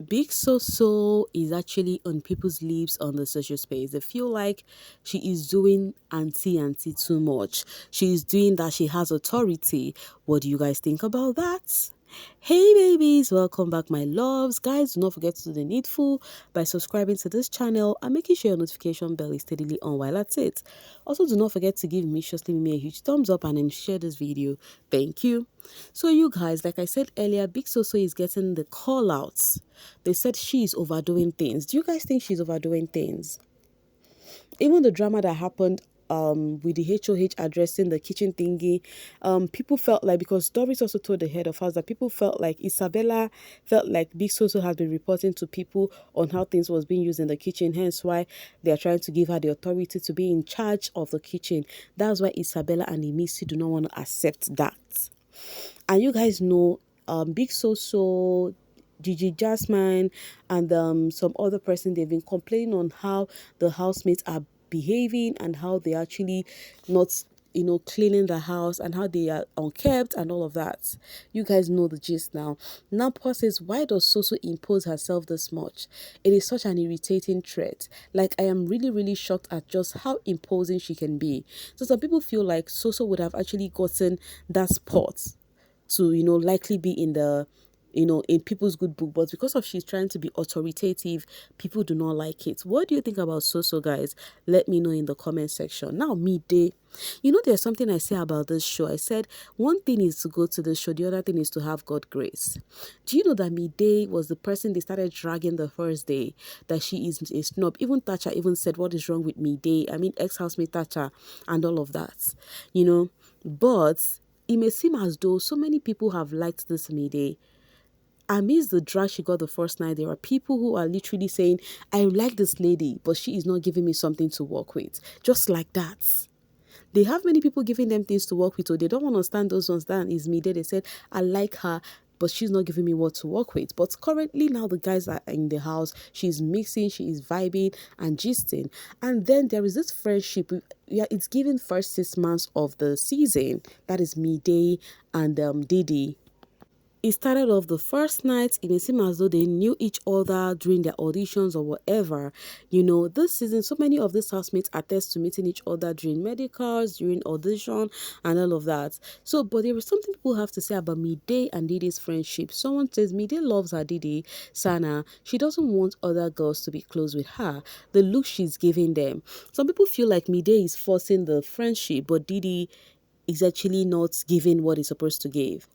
Big So is actually on people's lips on the social space. They feel like she is doing auntie too much. She is doing that. She has authority. What do you guys think about that? Hey babies, welcome back my loves. Guys, do not forget to do the needful by subscribing to this channel and making sure your notification bell is steadily on while at it. Also, do not forget to give me a huge thumbs up and then share this video. Thank you. So you guys, like I said earlier, Big Soso is getting the call outs. They said she's overdoing things. Do you guys think she's overdoing things? Even the drama that happened with the HOH addressing the kitchen thingy, people felt like, because Doris also told the head of house that people felt like Isabella felt like Big Soso had been reporting to people on how things was being used in the kitchen, hence why they are trying to give her the authority to be in charge of the kitchen. That's why Isabella and Imisi do not want to accept that. And you guys know, Big Soso, Gigi Jasmine, and some other person, they've been complaining on how the housemates are behaving and how they actually not cleaning the house and how they are unkept and all of that. You guys know the gist now. Now Paul says, why does Soso impose herself this much? It is such an irritating trait. Like, I am really shocked at just how imposing she can be. So some people feel like Soso would have actually gotten that spot to likely be in the in people's good book, but because of she's trying to be authoritative, people do not like it. What do you think about Soso, guys? Let me know in the comment section. Now Midday, there's something I say about this show. I said one thing is to go to the show, the other thing is to have God grace. Do you know that Midday was the person they started dragging the first day, that she is a snob? Even Thatcher even said, what is wrong with Midday? I mean, ex-housemate Thatcher and all of that, but it may seem as though so many people have liked this Midday. Amidst the drag she got the first night, there are people who are literally saying, I like this lady, but she is not giving me something to work with. Just like that. They have many people giving them things to work with, so they don't understand those ones. That is Mide. They said, I like her, but she's not giving me what to work with. But currently now the guys are in the house. She's mixing, she is vibing and gisting. And then there is this friendship. Yeah, it's given first 6 months of the season. That is Midday and Dede. It started off the first night, it may seem as though they knew each other during their auditions or whatever. This season, so many of these housemates attest to meeting each other during medicals, during audition, and all of that. So, but there is something people have to say about Midday and Dede's friendship. Someone says Midday loves her Dede, Sana. She doesn't want other girls to be close with her. The look she's giving them. Some people feel like Midday is forcing the friendship, but Dede is actually not giving what he's supposed to give.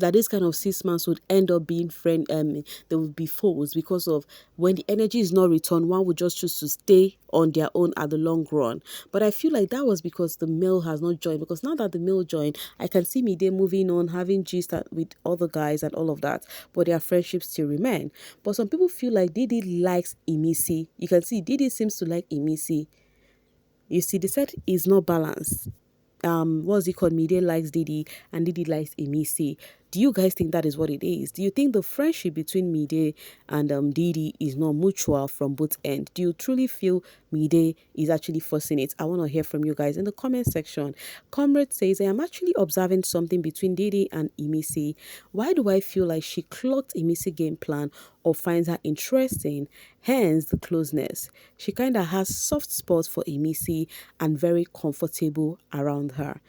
That this kind of 6 months would end up being they would be foes, because of when the energy is not returned, one would just choose to stay on their own at the long run. But I feel like that was because the male has not joined, because now that the male joined, I can see Midday moving on, having gist with other guys and all of that, but their friendships still remain. But some people feel like Dede likes Imisi. You can see Dede seems to like Imisi. You see, they said it's not balanced. What's it called? Midday likes Dede and Dede likes Imisi. Do you guys think that is what it is? Do you think the friendship between Midday and Dede is not mutual from both ends? Do you truly feel Midday is actually forcing it? I want to hear from you guys in the comment section. Comrade says, I am actually observing something between Dede and Imisi. Why do I feel like she clocked Imisi game plan or finds her interesting? Hence the closeness. She kind of has soft spots for Imisi and very comfortable around her.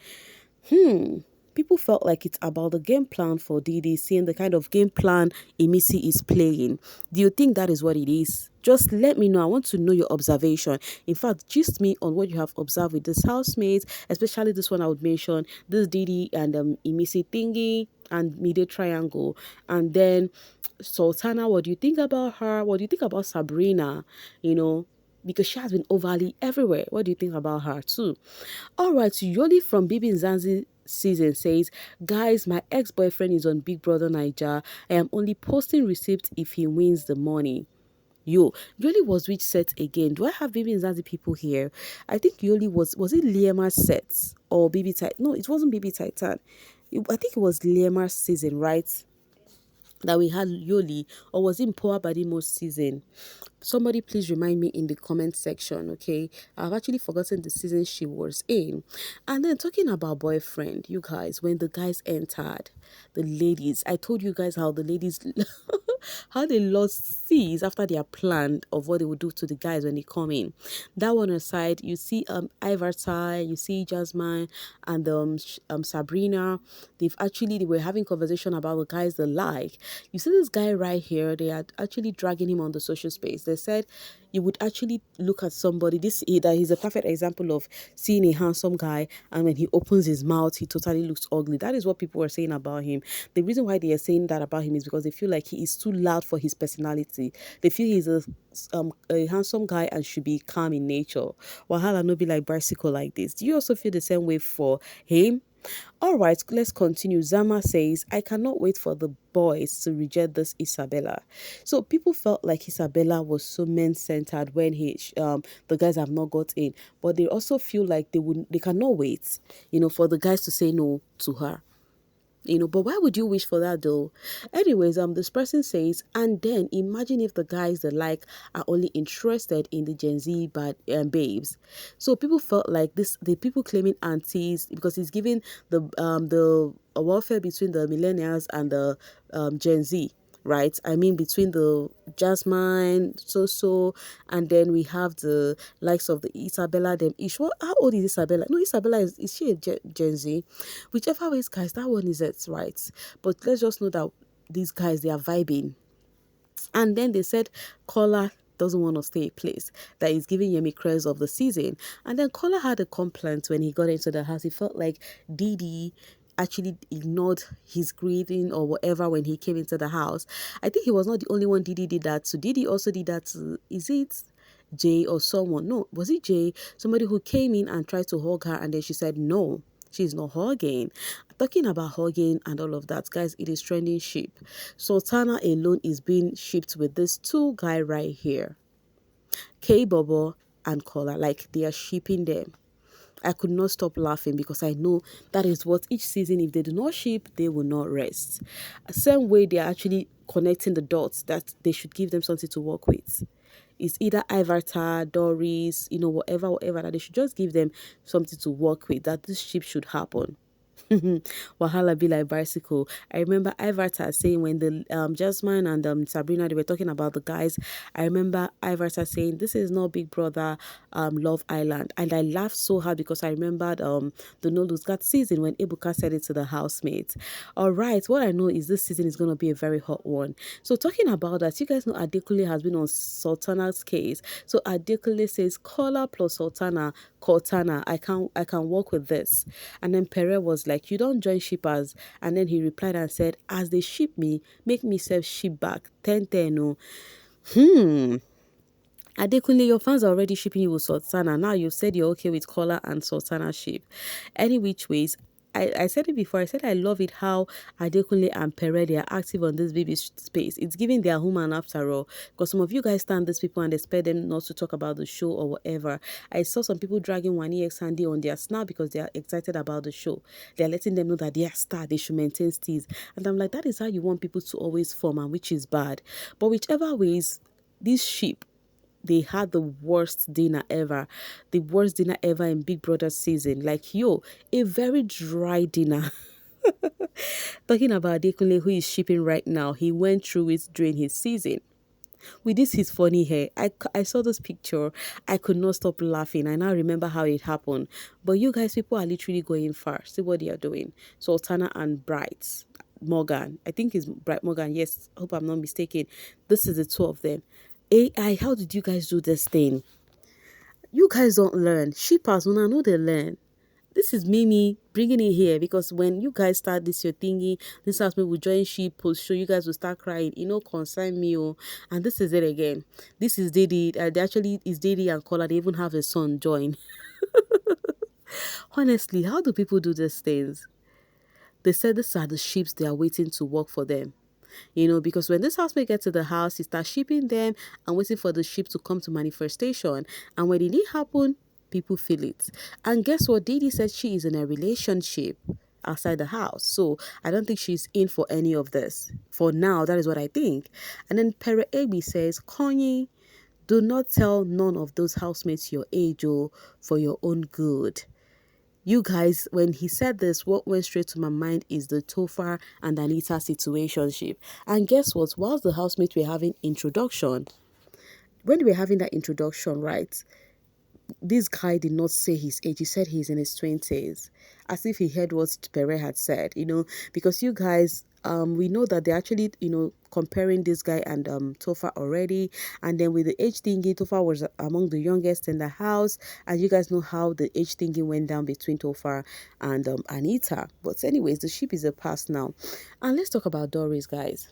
People felt like it's about the game plan for Dede, seeing the kind of game plan Imisi is playing. Do you think that is what it is? Just let me know. I want to know your observation. In fact, just me on what you have observed with this housemate, especially this one I would mention, this Dede and Imisi thingy and Mide triangle. And then Sultana, what do you think about her? What do you think about Sabrina? Because she has been overly everywhere. What do you think about her too? All right, Yoli from bbnzansi season says, guys, my ex-boyfriend is on Big Brother Naija. I am only posting receipts if he wins the money. Yoli was which set again? Do I have bbnzansi people here? I think Yoli was it Liema's set or Baby Titan? No, it wasn't Baby Titan. I think it was Liema's season, right? That we had Yoli, or was it Power Badimo's season? Somebody please remind me in the comment section, okay? I've actually forgotten the season she was in. And then talking about boyfriend, you guys, when the guys entered, the ladies, I told you guys how the ladies, how they lost seas after their plan of what they would do to the guys when they come in. That one aside, you see Ivarta, you see Jasmine and Sabrina. They were having conversation about the guys they like. You see this guy right here, they are actually dragging him on the social space. They said you would actually look at somebody, that he's a perfect example of seeing a handsome guy, and when he opens his mouth he totally looks ugly. That is what people were saying about him. The reason why they are saying that about him is because they feel like he is too loud for his personality. They feel he's a handsome guy and should be calm in nature. Wahala no be like bicycle like this. Do you also feel the same way for him? All right, let's continue. Zama says, I cannot wait for the boys to reject this Isabella. So people felt like Isabella was so men-centered when the guys have not got in, but they also feel like they cannot wait, for the guys to say no to her. But why would you wish for that though? Anyways, this person says, and then imagine if the guys they like are only interested in the Gen Z babes. So people felt like the people claiming aunties, because it's giving the warfare between the millennials and the Gen Z, right? I mean, between the Jasmine, and then we have the likes of the Isabella, them ish. How old is Isabella? No, Isabella is she a Gen Z? Whichever ways, guys, that one is it, right? But let's just know that these guys, they are vibing. And then they said Kola doesn't want to stay a place, that is giving Yemi craze of the season. And then Kola had a complaint when he got into the house. He felt like Dede actually ignored his greeting or whatever when he came into the house. I think he was not the only one Dede did that to. Dede also did that to, is it Jay or someone? No, was it Jay? Somebody who came in and tried to hug her, and then she said no. She's not hugging. Talking about hugging and all of that, guys, it is trending ship. Sultana alone is being shipped with this two guy right here, K Bobo and Kola. Like, they are shipping them. I could not stop laughing because I know that is what each season, if they do not ship, they will not rest. Same way they are actually connecting the dots that they should give them something to work with. It's either Ivarta, Doris, whatever, that they should just give them something to work with, that this ship should happen. Wahala be like bicycle. I remember Ivarta saying when the Jasmine and Sabrina, they were talking about the guys. I remember Ivarta saying this is not Big Brother Love Island, and I laughed so hard because I remembered the No Lose Got season when Ebuka said it to the housemate. All right, what I know is this season is going to be a very hot one. So talking about that, you guys know Adekule has been on Sultana's case. So Adekule says Kola plus Sultana, Cortana, I can work with this. And then Pere was like, you don't join shippers. And then he replied and said, as they ship me, make me self ship back. 10 no. Adekunle, your fans are already shipping you with Sultana. Now you said you're okay with Kola and Sultana ship. Any which ways, I said it before. I said I love it how Adekunle and Pere, they are active on this baby space. It's giving their human after all. Because some of you guys stand these people and expect them not to talk about the show or whatever. I saw some people dragging Wani X Sandy on their snap because they are excited about the show. They are letting them know that they are star. They should maintain steez. And I'm like, that is how you want people to always form, and which is bad. But whichever ways, this sheep, they had the worst dinner ever. The worst dinner ever in Big Brother season. Like, a very dry dinner. Talking about Adekunle, who is shipping right now, he went through it during his season. With this his funny hair, I saw this picture. I could not stop laughing. I now remember how it happened. But you guys, people are literally going far. See what they are doing. Sultana and Bright Morgan. I think it's Bright Morgan. Yes, hope I'm not mistaken. This is the two of them. AI, how did you guys do this thing? You guys don't learn. Shippers, when I know they learn. This is Mimi bringing it here, because when you guys start this your thingy, this house me will join sheep post show, you guys will start crying. Concern me. Oh. And this is it again. This is Dede. They actually is Dede and Kola. They even have a son join. Honestly, how do people do these things? They said these are the ships they are waiting to work for them. Because when this housemate gets to the house, he starts shipping them and waiting for the ship to come to manifestation. And when it didn't happen, people feel it. And guess what? Didi said she is in a relationship outside the house. So I don't think she's in for any of this. For now, that is what I think. And then Pere Egby says, Kanye, Do not tell none of those housemates your age or for your own good. You guys, when he said this, what went straight to my mind is the Topher and Anita situationship. And guess what? Whilst the housemates were having introduction, when they were having that introduction, right? This guy did not say his age. He said he's in his 20s, as if he heard what Pere had said, because you guys, we know that they're actually, comparing this guy and Tofa already. And then with the age thingy, Tofa was among the youngest in the house. And you guys know how the age thingy went down between Tofa and Anita. But anyways, the ship is a past now. And let's talk about Doris, guys.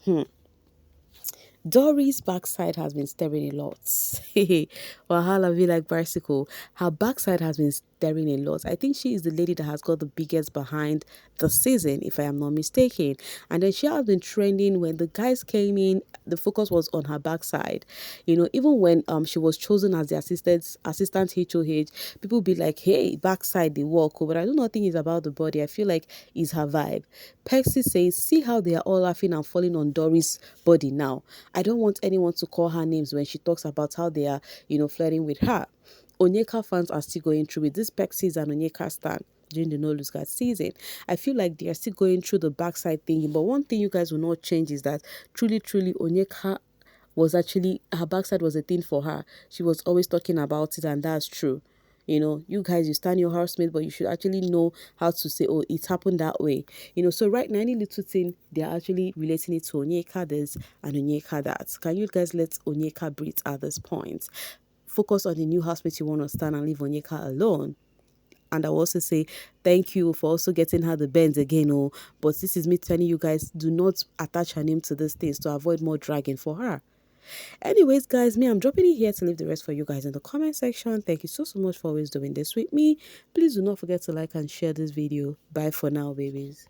Doris' backside has been stirring a lot. Wahala be like bicycle. Her backside has been stirring a lot. I think she is the lady that has got the biggest behind the season, if I am not mistaken. And then she has been trending when the guys came in. The focus was on her backside. Even when she was chosen as the assistant HOH, people be like, "Hey, backside they walk." But I do not think it's about the body. I feel like it's her vibe. Percy says, "See how they are all laughing and falling on Doris' body now. I don't want anyone to call her names when she talks about how they are, flirting with her." Onyeka fans are still going through with this Pexis and Onyeka stand during the No Lose God season. I feel like they are still going through the backside thing. But one thing you guys will not change is that truly, truly, Onyeka was actually, her backside was a thing for her. She was always talking about it, and that's true. You guys, you stand your housemate, but you should actually know how to say, "Oh, it happened that way." So right now, any little thing, they're actually relating it to Onyeka this and Onyeka that. Can you guys let Onyeka breathe at this point? Focus on the new housemate you want to stand and leave Onyeka alone. And I will also say thank you for also getting her the bends again. Oh, but this is me telling you guys, do not attach her name to these things to avoid more dragging for her. Anyways, guys, I'm dropping it here to leave the rest for you guys in the comment section. Thank you so much for always doing this with me. Please do not forget to like and share this video. Bye for now, babies.